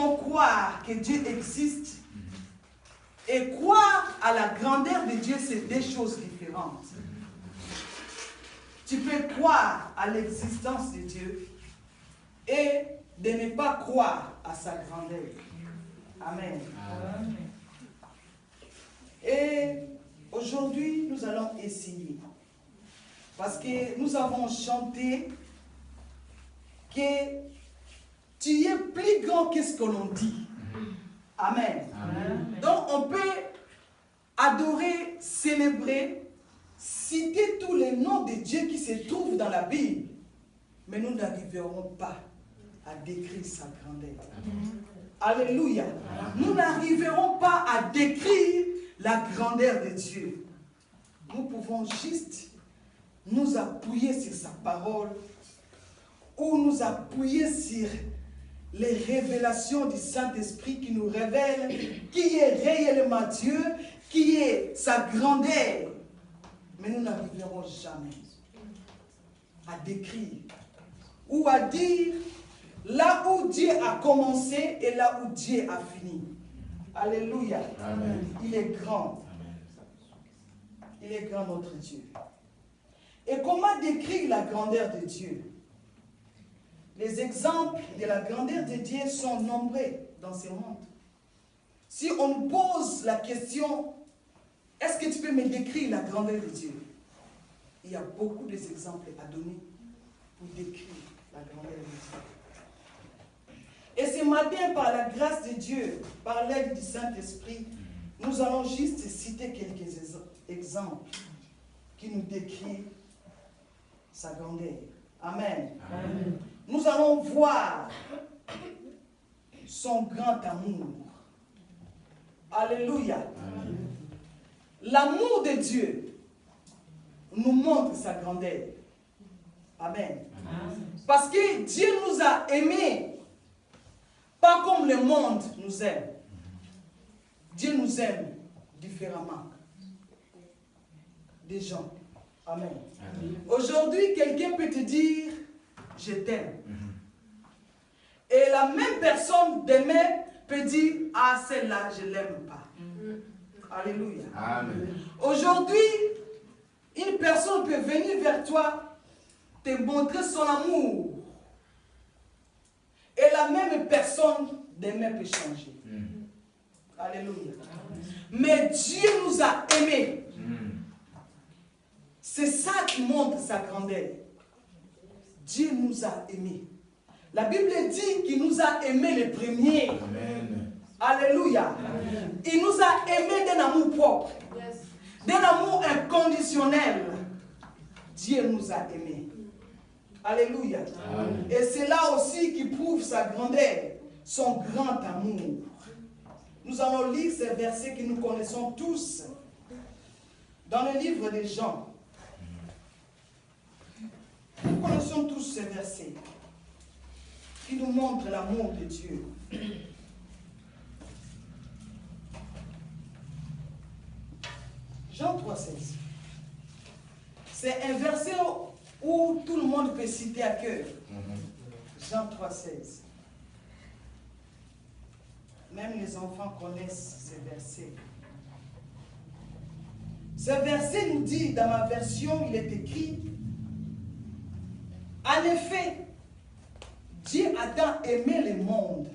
pouvons croire que Dieu existe et croire à la grandeur de Dieu, c'est deux choses différentes. Tu peux croire à l'existence de Dieu et de ne pas croire à sa grandeur. Amen. Amen. Et aujourd'hui, nous allons essayer. Parce que nous avons chanté que tu es plus grand que ce que l'on dit. Amen. Amen. Donc on peut adorer, célébrer, citer tous les noms de Dieu qui se trouvent dans la Bible. Mais nous n'arriverons pas à décrire sa grandeur. Alléluia. Nous n'arriverons pas à décrire la grandeur de Dieu. Nous pouvons juste nous appuyer sur sa parole ou nous appuyer sur les révélations du Saint-Esprit qui nous révèlent qui est réellement Dieu, qui est sa grandeur. Mais nous n'arriverons jamais à décrire ou à dire là où Dieu a commencé et là où Dieu a fini. Alléluia. Amen. Il est grand. Il est grand notre Dieu. Et comment décrire la grandeur de Dieu? Les exemples de la grandeur de Dieu sont nombreux dans ce monde. Si on nous pose la question, est-ce que tu peux me décrire la grandeur de Dieu? Il y a beaucoup d'exemples à donner pour décrire la grandeur de Dieu. Et ce matin, par la grâce de Dieu, par l'aide du Saint-Esprit, nous allons juste citer quelques exemples qui nous décrivent sa grandeur. Amen. Amen. Nous allons voir son grand amour. Alléluia. L'amour de Dieu nous montre sa grandeur. Amen. Amen. Parce que Dieu nous a aimés, pas comme le monde nous aime. Dieu nous aime différemment des gens. Amen. Amen. Aujourd'hui, quelqu'un peut te dire, je t'aime. Et la même personne demain peut dire, ah, celle-là, je ne l'aime pas. Alléluia. Amen. Aujourd'hui, une personne peut venir vers toi, te montrer son amour. Et la même personne demain peut changer. Alléluia. Mais Dieu nous a aimés. C'est ça qui montre sa grandeur. Dieu nous a aimés. La Bible dit qu'il nous a aimés les premiers. Amen. Alléluia. Amen. Il nous a aimés d'un amour propre. Yes. D'un amour inconditionnel. Dieu nous a aimés. Alléluia. Amen. Et c'est là aussi qui prouve sa grandeur, son grand amour. Nous allons lire ces versets que nous connaissons tous dans le livre de Jean. Nous connaissons tous ces versets qui nous montrent l'amour de Dieu. Jean 3,16. C'est un verset où tout le monde peut citer à cœur. Jean 3,16. Même les enfants connaissent ces versets. Ce verset nous dit, dans ma version, il est écrit, en effet, Dieu a tant aimé le monde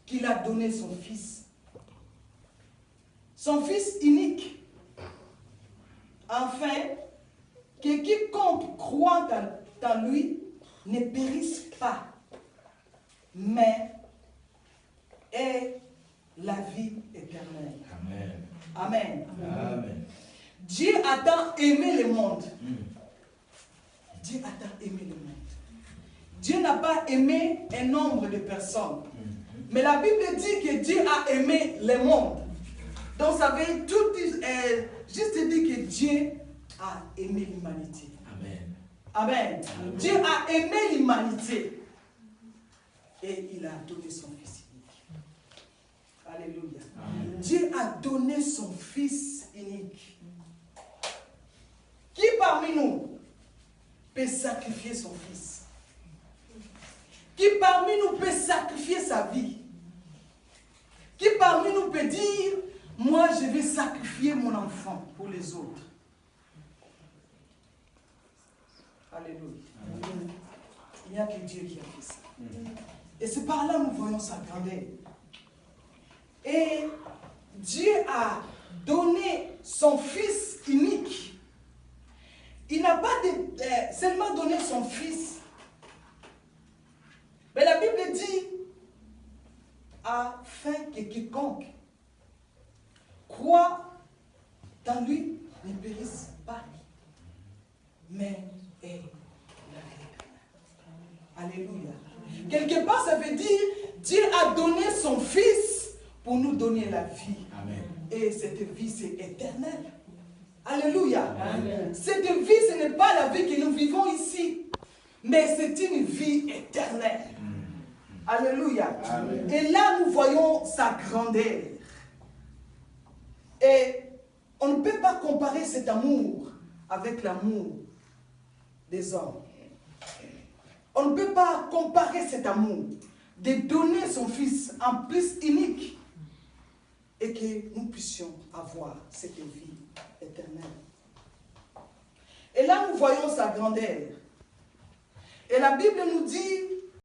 qu'il a donné son Fils. Son Fils unique, afin que quiconque croit en lui ne périsse pas, mais ait la vie éternelle. Amen. Amen. Amen. Dieu a tant aimé le monde. Dieu a tant aimé le monde. Dieu n'a pas aimé un nombre de personnes. Mais la Bible dit que Dieu a aimé le monde. Donc ça veut tout juste dire que Dieu a aimé l'humanité. Amen. Amen. Amen. Dieu a aimé l'humanité. Et il a donné son Fils unique. Alléluia. Amen. Dieu a donné son Fils unique. Qui parmi nous peut sacrifier son Fils? Qui parmi nous peut sacrifier sacrifier sa vie? Qui parmi nous peut dire, moi je vais sacrifier mon enfant pour les autres? Alléluia. Il n'y a que Dieu qui a fait ça. Et c'est par là que nous voyons sa grandeur. Et Dieu a donné son Fils unique. Il n'a pas seulement donné son Fils. Mais la Bible dit, afin que quiconque croit dans lui ne périsse pas, mais ait la vie éternelle. Alléluia. Quelque part, ça veut dire, Dieu a donné son Fils pour nous donner la vie. Amen. Et cette vie, c'est éternel. Alléluia. Amen. Cette vie, ce n'est pas la vie que nous vivons ici, mais c'est une vie éternelle. Alléluia. Amen. Et là, nous voyons sa grandeur. Et on ne peut pas comparer cet amour avec l'amour des hommes. On ne peut pas comparer cet amour de donner son Fils en plus unique et que nous puissions avoir cette vie éternelle. Et là, nous voyons sa grandeur. Et la Bible nous dit